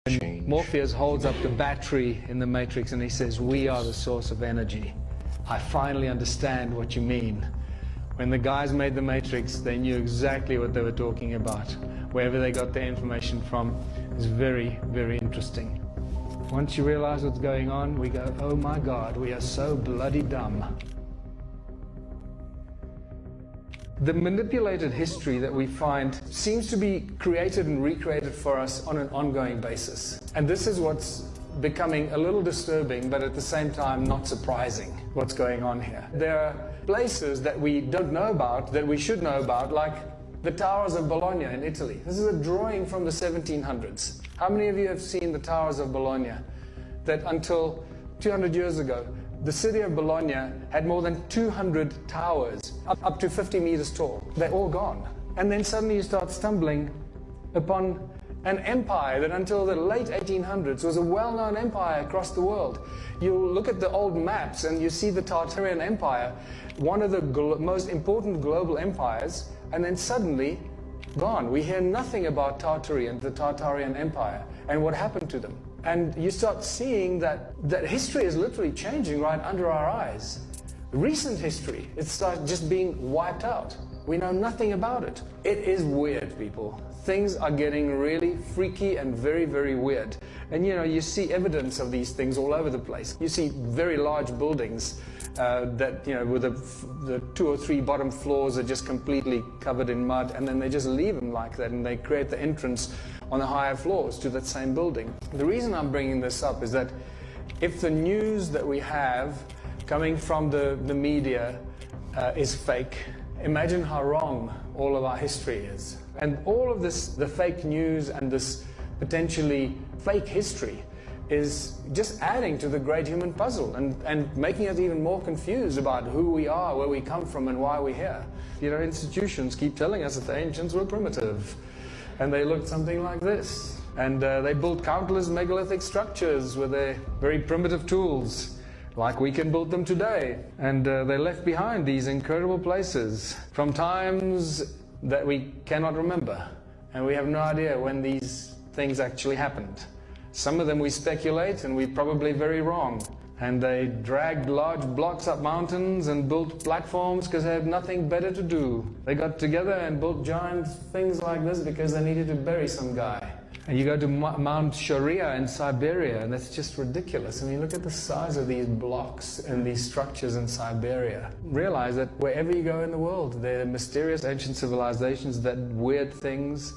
And Morpheus holds up the battery in the Matrix and he says, "We are the source of energy. I finally understand what you mean." When the guys made the Matrix, they knew exactly what they were talking about. Wherever they got their information from is very, very interesting. Once you realize what's going on, we go, oh my God, we are so bloody dumb. The manipulated history that we find seems to be created and recreated for us on an ongoing basis. And this is what's becoming a little disturbing, but at the same time not surprising, what's going on here. There are places that we don't know about, that we should know about, like the Towers of Bologna in Italy. This is a drawing from the 1700s. How many of you have seen the Towers of Bologna? That until 200 years ago, the city of Bologna had more than 200 towers, up to 50 meters tall. They're all gone. And then suddenly you start stumbling upon an empire that until the late 1800s was a well-known empire across the world. You look at the old maps and you see the Tartarian Empire, one of the most important global empires, and then suddenly gone. We hear nothing about Tartary and the Tartarian Empire and what happened to them. And you start seeing that history is literally changing right under our eyes. Recent history, it starts just being wiped out. We know nothing about it. It is weird, people. Things are getting really freaky and very, very weird. And you see evidence of these things all over the place. You see very large buildings that, with the 2 or 3 bottom floors are just completely covered in mud, and then they just leave them like that, and they create the entrance on the higher floors to that same building. The reason I'm bringing this up is that if the news that we have coming from the media is fake, imagine how wrong all of our history is. And all of this, the fake news and this potentially fake history, is just adding to the great human puzzle and making us even more confused about who we are, where we come from, and why we're here. Institutions keep telling us that the ancients were primitive, and they looked something like this. And they built countless megalithic structures with their very primitive tools, like we can build them today. And they left behind these incredible places from times that we cannot remember. And we have no idea when these things actually happened. Some of them we speculate, and we're probably very wrong. And they dragged large blocks up mountains and built platforms because they had nothing better to do. They got together and built giant things like this because they needed to bury some guy. And you go to Mount Sharia in Siberia, and that's just ridiculous. I mean, look at the size of these blocks and these structures in Siberia. Realize that wherever you go in the world, there are mysterious ancient civilizations, that weird things,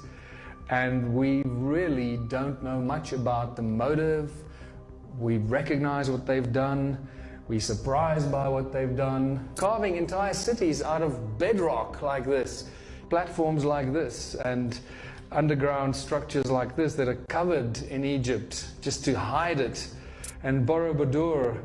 and we really don't know much about the motive. We recognize what they've done. We're surprised by what they've done. Carving entire cities out of bedrock like this, platforms like this, and underground structures like this that are covered in Egypt just to hide it. And Borobudur,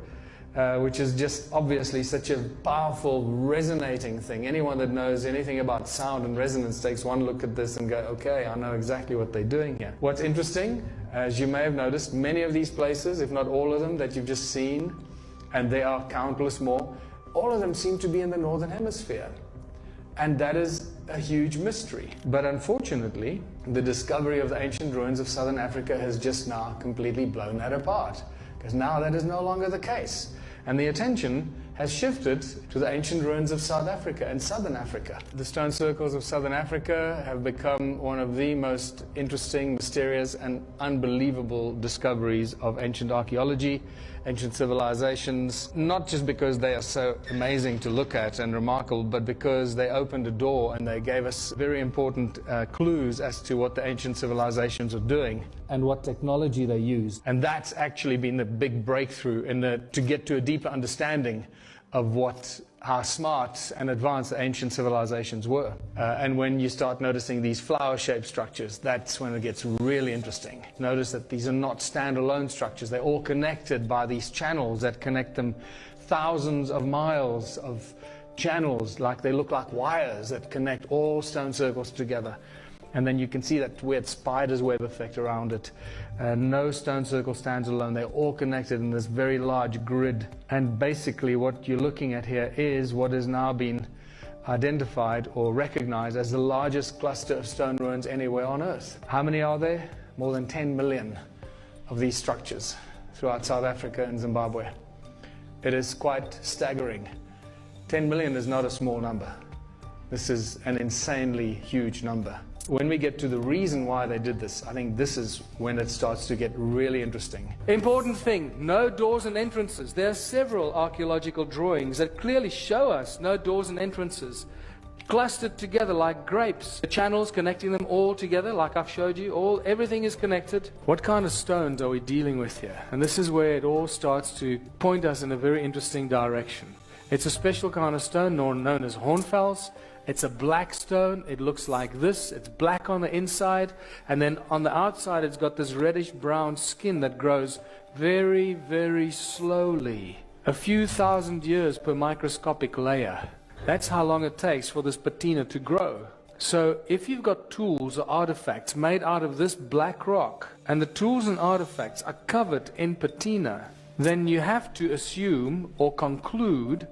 which is just obviously such a powerful, resonating thing. Anyone that knows anything about sound and resonance takes one look at this and go, okay, I know exactly what they're doing here. What's interesting, as you may have noticed, many of these places, if not all of them that you've just seen, and there are countless more, all of them seem to be in the Northern Hemisphere. And that is a huge mystery. But unfortunately, the discovery of the ancient ruins of Southern Africa has just now completely blown that apart. Because now that is no longer the case. And the attention has shifted to the ancient ruins of South Africa and Southern Africa. The stone circles of Southern Africa have become one of the most interesting, mysterious, and unbelievable discoveries of ancient archaeology, ancient civilizations, not just because they are so amazing to look at and remarkable, but because they opened a door and they gave us very important clues as to what the ancient civilizations are doing and what technology they used. And that's actually been the big breakthrough to get to a deeper understanding of how smart and advanced the ancient civilizations were. And when you start noticing these flower-shaped structures, that's when it gets really interesting. Notice that these are not standalone structures. They're all connected by these channels that connect them, thousands of miles of channels, like they look like wires that connect all stone circles together. And then you can see that weird spider's web effect around it. No stone circle stands alone. They're all connected in this very large grid. And basically what you're looking at here is what has now been identified or recognized as the largest cluster of stone ruins anywhere on Earth. How many are there? More than 10 million. of these structures throughout South Africa and Zimbabwe. It is quite staggering. 10 million is not a small number. This is an insanely huge number. When we get to the reason why they did this, I think this is when it starts to get really interesting. Important thing, no doors and entrances. There are several archaeological drawings that clearly show us no doors and entrances, clustered together like grapes. The channels connecting them all together, like I've showed you, everything is connected. What kind of stones are we dealing with here? And this is where it all starts to point us in a very interesting direction. It's a special kind of stone known as hornfels. It's a black stone. It looks like this. It's black on the inside, and then on the outside it's got this reddish brown skin that grows very, very slowly. A few thousand years per microscopic layer. That's how long it takes for this patina to grow. So if you've got tools or artifacts made out of this black rock, and the tools and artifacts are covered in patina, then you have to assume or conclude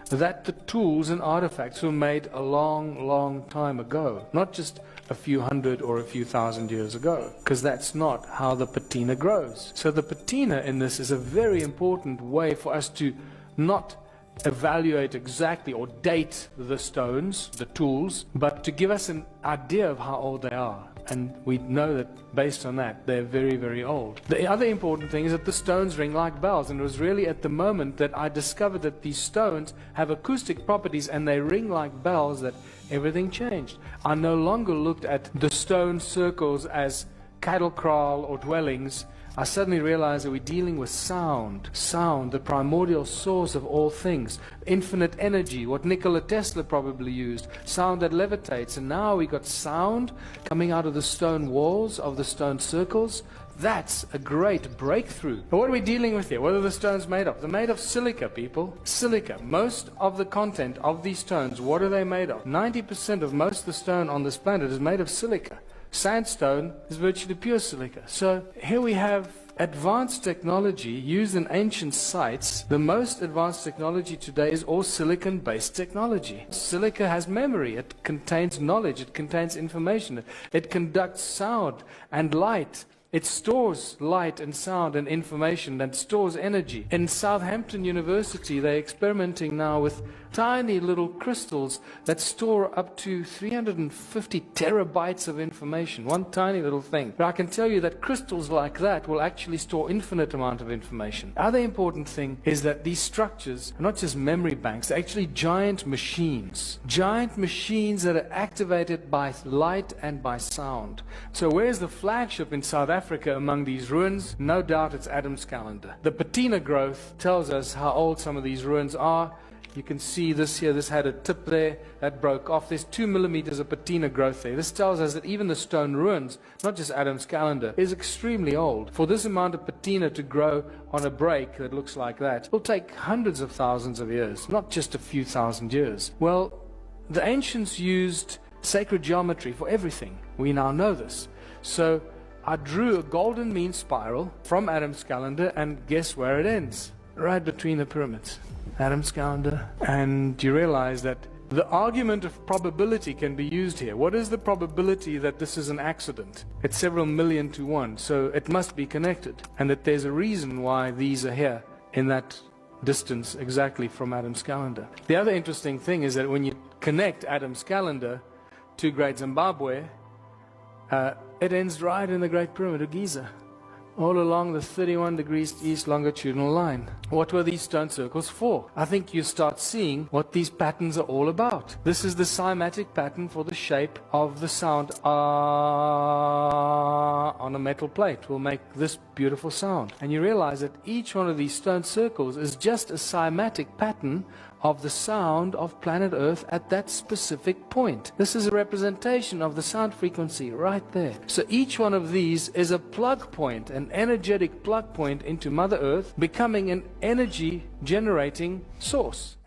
that the tools and artifacts were made a long, long time ago, not just a few hundred or a few thousand years ago, because that's not how the patina grows. So the patina in this is a very important way for us to not evaluate exactly or date the stones, the tools, but to give us an idea of how old they are. And we know that based on that, they're very, very old. The other important thing is that the stones ring like bells. And it was really at the moment that I discovered that these stones have acoustic properties and they ring like bells that everything changed. I no longer looked at the stone circles as cattle kraal or dwellings. I suddenly realized that we're dealing with sound. Sound, the primordial source of all things. Infinite energy, what Nikola Tesla probably used. Sound that levitates. And now we got sound coming out of the stone walls, of the stone circles. That's a great breakthrough. But what are we dealing with here? What are the stones made of? They're made of silica, people. Silica. Most of the content of these stones, what are they made of? 90% of most of the stone on this planet is made of silica. Sandstone is virtually pure silica. So here we have advanced technology used in ancient sites. The most advanced technology today is all silicon-based technology. Silica has memory. It contains knowledge. It contains information. It conducts sound and light. It stores light and sound and information and stores energy. In Southampton University, they're experimenting now with tiny little crystals that store up to 350 terabytes of information. One tiny little thing. But I can tell you that crystals like that will actually store infinite amount of information. The other important thing is that these structures are not just memory banks, they're actually giant machines. Giant machines that are activated by light and by sound. So where's the flagship in South Africa among these ruins? No doubt it's Adam's calendar. The patina growth tells us how old some of these ruins are. You can see this here, this had a tip there that broke off. There's 2 millimeters of patina growth there. This tells us that even the stone ruins, not just Adam's calendar, is extremely old. For this amount of patina to grow on a break that looks like that, it will take hundreds of thousands of years, not just a few thousand years. Well, the ancients used sacred geometry for everything. We now know this. So I drew a golden mean spiral from Adam's calendar, and guess where it ends? Right between the pyramids. Adam's calendar. And you realize that the argument of probability can be used here. What is the probability that this is an accident? It's several million to one, so it must be connected. And that there's a reason why these are here in that distance exactly from Adam's calendar. The other interesting thing is that when you connect Adam's calendar to Great Zimbabwe, it ends right in the Great Pyramid of Giza, all along the 31 degrees east longitudinal line. What were these stone circles for? I think you start seeing what these patterns are all about. This is the cymatic pattern for the shape of the sound on a metal plate will make this beautiful sound. And you realize that each one of these stone circles is just a cymatic pattern of the sound of planet Earth at that specific point. This is a representation of the sound frequency right there. So each one of these is a plug point, an energetic plug point into Mother Earth, becoming an energy generating source.